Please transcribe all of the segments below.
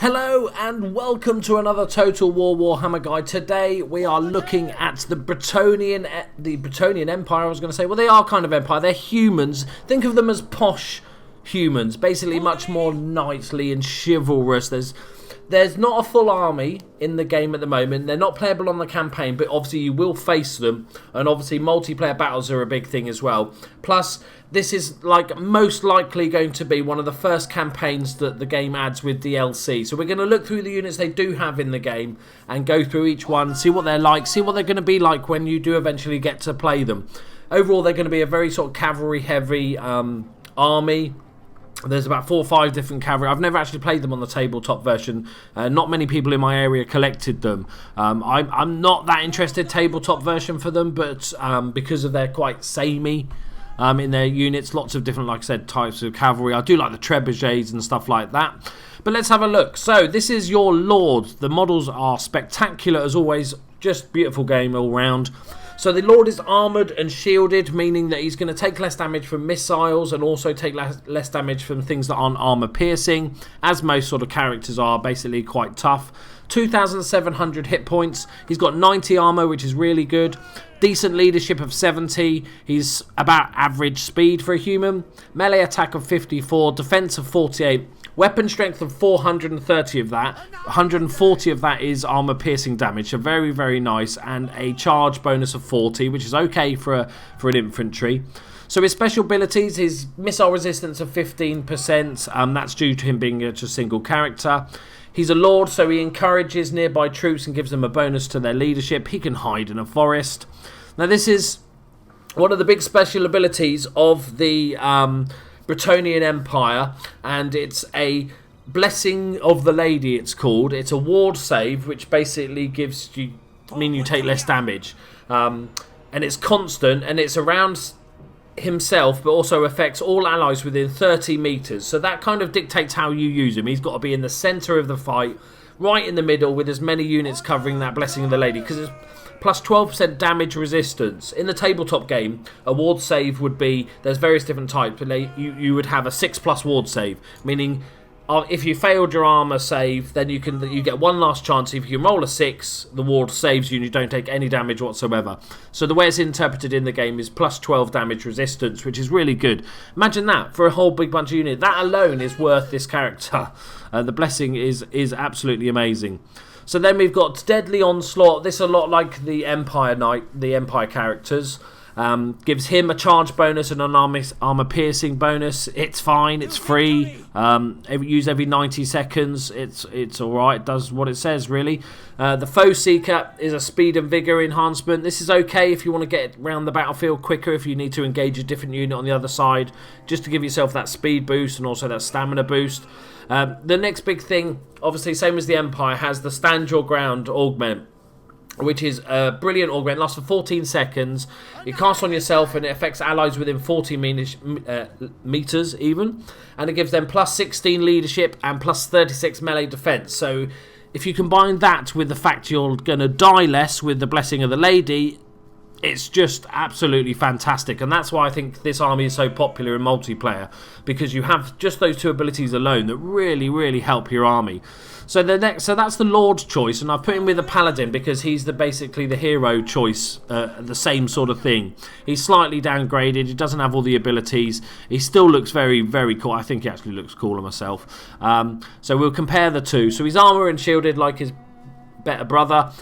Hello and welcome to another Total War Warhammer guide. Today we are looking at the Bretonnian Empire. I was going to say, well, they are kind of empire. They're humans. Think of them as posh humans, basically much more knightly and chivalrous. There's not a full army in the game at the moment. They're not playable on the campaign, but obviously you will face them, and obviously multiplayer battles are a big thing as well. Plus, this is most likely going to be one of the first campaigns that the game adds with DLC. So we're going to look through the units they do have in the game and go through each one, see what they're like, see what they're going to be like when you do eventually get to play them. Overall, they're going to be a very sort of cavalry-heavy army. There's about 4 or 5 different cavalry. I've never actually played them on the tabletop version. Not many people in my area collected them. I'm not that interested tabletop version for them, but because of they're quite samey in their units, lots of different, like I said, types of cavalry. I do like the trebuchets and stuff like that. But let's have a look. So this is your Lord. The models are spectacular as always. Just beautiful game all round. So the Lord is armoured and shielded, meaning that he's going to take less damage from missiles and also take less damage from things that aren't armour piercing, as most sort of characters are, basically quite tough. 2,700 hit points. He's got 90 armour, which is really good. Decent leadership of 70. He's about average speed for a human. Melee attack of 54. Defence of 48. Weapon strength of 430 of that. 140 of that is armor piercing damage, so very, very nice. And a charge bonus of 40, which is okay for an infantry. So his special abilities, his missile resistance of 15%. That's due to him being just a single character. He's a lord, so he encourages nearby troops and gives them a bonus to their leadership. He can hide in a forest. Now this is one of the big special abilities of the Bretonnian Empire, and it's a Blessing of the Lady, it's called. It's a ward save, which basically gives you, you take less damage. And it's constant, and it's around himself, but also affects all allies within 30 meters. So that kind of dictates how you use him. He's got to be in the center of the fight, right in the middle, with as many units covering that Blessing of the Lady, because it's plus 12% damage resistance. In the tabletop game, a ward save would be, there's various different types, but you would have a 6+ ward save, meaning if you failed your armor save, then you get one last chance. If you can roll a 6, the ward saves you and you don't take any damage whatsoever. So the way it's interpreted in the game is plus 12 damage resistance, which is really good. Imagine that for a whole big bunch of units. That alone is worth this character. The Blessing is absolutely amazing. So then we've got Deadly Onslaught. This is a lot like the Empire Knight, the Empire characters. Gives him a charge bonus and an armor piercing bonus. It's fine. It's free. Use every 90 seconds. It's all right. It does what it says, really. The Foe Seeker is a speed and vigor enhancement. This is okay if you want to get around the battlefield quicker, if you need to engage a different unit on the other side, just to give yourself that speed boost and also that stamina boost. The next big thing, obviously same as the Empire, has the Stand Your Ground augment, which is a brilliant augment. It lasts for 14 seconds. It casts on yourself and it affects allies within 40 meters even. And it gives them plus 16 leadership and plus 36 melee defense. So if you combine that with the fact you're going to die less with the Blessing of the Lady, it's just absolutely fantastic. And that's why I think this army is so popular in multiplayer, because you have just those 2 abilities alone that really, really help your army. So that's the Lord's choice, and I've put him with a Paladin because he's basically the hero choice, the same sort of thing. He's slightly downgraded, he doesn't have all the abilities, he still looks very, very cool. I think he actually looks cooler myself. So we'll compare the two. So he's armor and shielded like his better brother.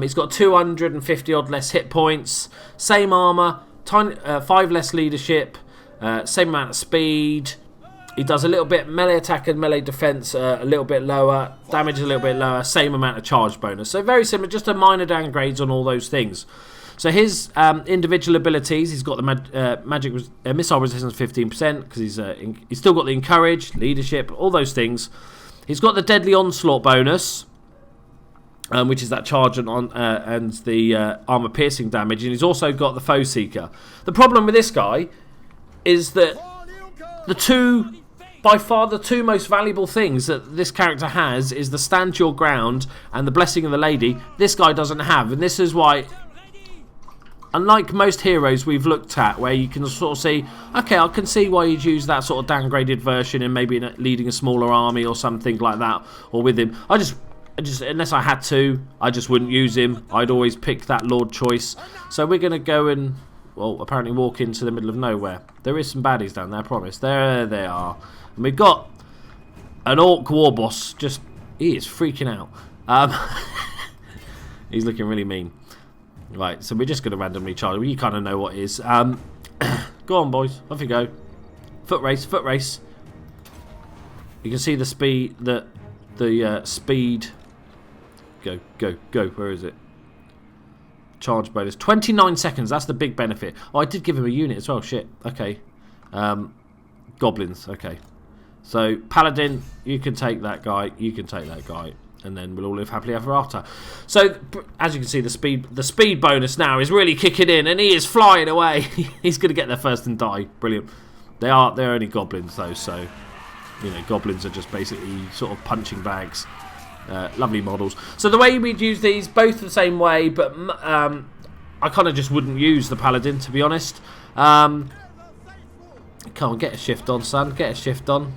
He's got 250 odd less hit points, same armor, 5 less leadership, same amount of speed. He does a little bit melee attack and melee defense, a little bit lower, damage a little bit lower, same amount of charge bonus. So very similar, just a minor downgrades on all those things. So his individual abilities, he's got the missile resistance 15% because he's still got the encourage, leadership, all those things. He's got the Deadly Onslaught bonus, which is that charge and the armor piercing damage, and he's also got the Foe Seeker. The problem with this guy is that by far the 2 most valuable things that this character has is the Stand Your Ground and the Blessing of the Lady. This guy doesn't have, and this is why unlike most heroes we've looked at, where you can sort of see, okay, I can see why you'd use that sort of downgraded version and maybe leading a smaller army or something like that, or with him. I just unless I had to, I just wouldn't use him. I'd always pick that Lord choice. So we're going to go and, well, apparently walk into the middle of nowhere. There is some baddies down there, I promise. There they are. And we've got an Orc war boss. Just, he is freaking out. He's looking really mean. Right, so we're just going to randomly charge. You kind of know what is. Go on, boys. Off you go. Foot race, foot race. You can see the speed, the speed. Go, go, go. Where is it? Charge bonus. 29 seconds. That's the big benefit. Oh, I did give him a unit as well. Shit. Okay. Goblins. Okay. So, Paladin, you can take that guy. You can take that guy. And then we'll all live happily ever after. So, as you can see, the speed bonus now is really kicking in. And he is flying away. He's going to get there first and die. Brilliant. They're only goblins, though. So, you know, goblins are just basically sort of punching bags. Lovely models. So the way we'd use these, both the same way, but I kind of just wouldn't use the Paladin, to be honest. Come on, get a shift on, son. Get a shift on.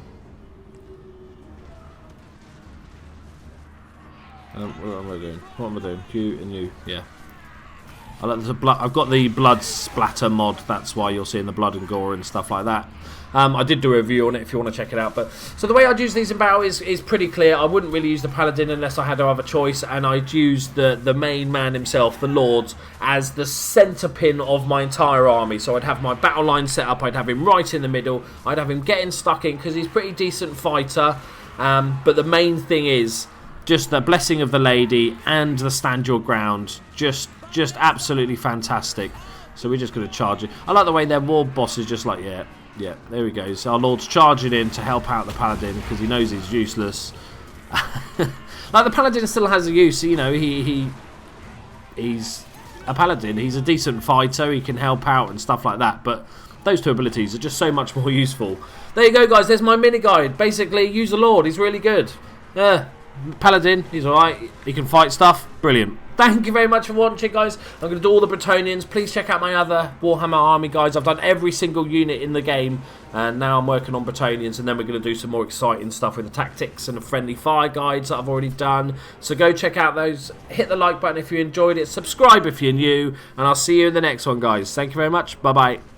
What am I doing? What am I doing? You and you. Yeah. I've got the blood splatter mod. That's why you're seeing the blood and gore and stuff like that. I did do a review on it if you want to check it out. But so the way I'd use these in battle is pretty clear. I wouldn't really use the Paladin unless I had no other choice, and I'd use the main man himself, the Lord, as the centre pin of my entire army. So I'd have my battle line set up. I'd have him right in the middle. I'd have him getting stuck in because he's a pretty decent fighter. But the main thing is just the blessing of the lady and the stand your ground. Just absolutely fantastic. So we're just going to charge it. I like the way their war boss is just like, yeah, there we go. So our Lord's charging in to help out the Paladin because he knows he's useless. Like, the Paladin still has a use. You know, he's a Paladin. He's a decent fighter. He can help out and stuff like that. But those two abilities are just so much more useful. There you go, guys. There's my mini guide. Basically, use the Lord. He's really good. Yeah. Paladin, he's alright. He can fight stuff. Brilliant. Thank you very much for watching, guys. I'm going to do all the Bretonians. Please check out my other Warhammer army guides. I've done every single unit in the game, and now I'm working on Bretonians, and then we're going to do some more exciting stuff with the tactics and the friendly fire guides that I've already done. So go check out those. Hit the like button if you enjoyed it. Subscribe if you're new, and I'll see you in the next one, guys. Thank you very much. Bye-bye.